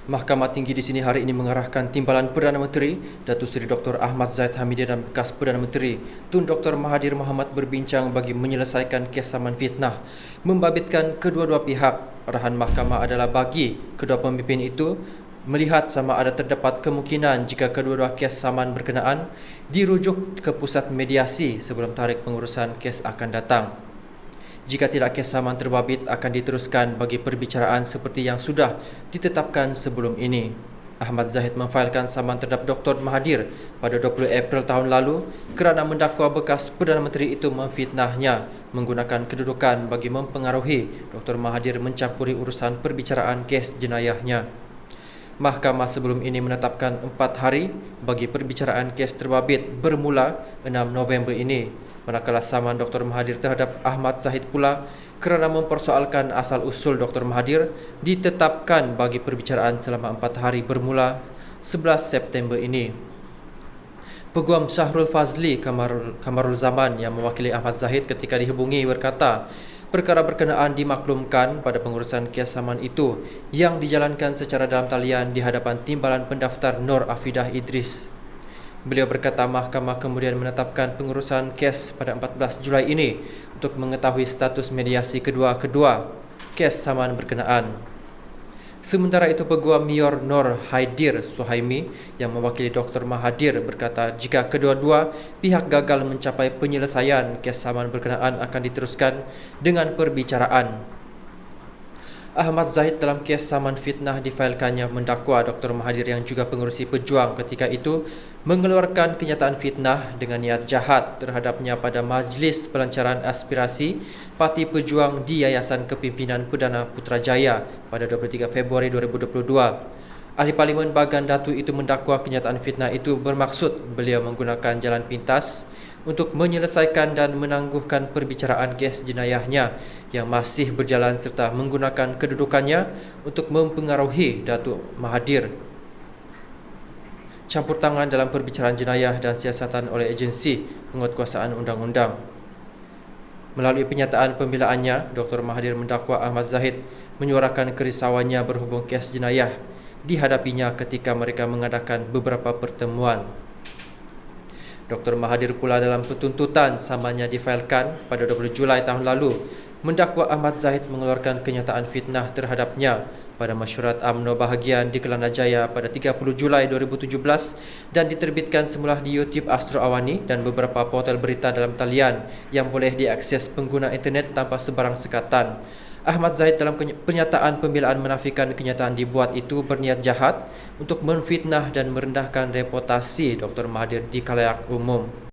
Mahkamah Tinggi di sini hari ini mengarahkan Timbalan Perdana Menteri Datuk Seri Dr. Ahmad Zahid Hamidin dan bekas Perdana Menteri Tun Dr. Mahathir Mohamad berbincang bagi menyelesaikan kes saman fitnah. Membabitkan kedua-dua pihak, arahan mahkamah adalah bagi kedua pemimpin itu melihat sama ada terdapat kemungkinan jika kedua-dua kes saman berkenaan dirujuk ke pusat mediasi sebelum tarikh pengurusan kes akan datang. Jika tidak, kes saman terbabit akan diteruskan bagi perbicaraan seperti yang sudah ditetapkan sebelum ini. Ahmad Zahid memfailkan saman terhadap Dr. Mahathir pada 20 April tahun lalu kerana mendakwa bekas Perdana Menteri itu memfitnahnya menggunakan kedudukan bagi mempengaruhi Dr. Mahathir mencampuri urusan perbicaraan kes jenayahnya. Mahkamah sebelum ini menetapkan 4 hari bagi perbicaraan kes terbabit bermula 6 November ini. Manakala saman Dr. Mahathir terhadap Ahmad Zahid pula kerana mempersoalkan asal-usul Dr. Mahathir ditetapkan bagi perbicaraan selama 4 hari bermula 11 September ini. Peguam Syahrul Fazli Kamarul Zaman yang mewakili Ahmad Zahid ketika dihubungi berkata, perkara berkenaan dimaklumkan pada pengurusan kes saman itu yang dijalankan secara dalam talian di hadapan Timbalan Pendaftar Nur Afidah Idris. Beliau berkata mahkamah kemudian menetapkan pengurusan kes pada 14 Julai ini untuk mengetahui status mediasi kedua-kedua kes saman berkenaan. Sementara itu, Peguam Mior Nur Haidir Suhaimi yang mewakili Dr. Mahathir berkata jika kedua-dua pihak gagal mencapai penyelesaian, kes saman berkenaan akan diteruskan dengan perbicaraan. Ahmad Zahid dalam kes saman fitnah difailkannya mendakwa Dr. Mahathir yang juga pengerusi Pejuang ketika itu mengeluarkan kenyataan fitnah dengan niat jahat terhadapnya pada Majlis Pelancaran Aspirasi Parti Pejuang di Yayasan Kepimpinan Perdana Putrajaya pada 23 Februari 2022. Ahli Parlimen Bagan Datu itu mendakwa kenyataan fitnah itu bermaksud beliau menggunakan jalan pintas untuk menyelesaikan dan menangguhkan perbicaraan kes jenayahnya yang masih berjalan serta menggunakan kedudukannya untuk mempengaruhi Datuk Mahathir campur tangan dalam perbicaraan jenayah dan siasatan oleh agensi penguatkuasaan undang-undang. Melalui pernyataan pembelaannya, Dr. Mahathir mendakwa Ahmad Zahid menyuarakan kerisauannya berhubung kes jenayah dihadapinya ketika mereka mengadakan beberapa pertemuan. Dr. Mahathir pula dalam tuntutan samanya difailkan pada 20 Julai tahun lalu mendakwa Ahmad Zahid mengeluarkan kenyataan fitnah terhadapnya pada Mesyuarat UMNO Bahagian di Kelana Jaya pada 30 Julai 2017 dan diterbitkan semula di YouTube Astro Awani dan beberapa portal berita dalam talian yang boleh diakses pengguna internet tanpa sebarang sekatan. Ahmad Zahid dalam pernyataan pembelaan menafikan kenyataan dibuat itu berniat jahat untuk menfitnah dan merendahkan reputasi Dr. Mahathir di khalayak umum.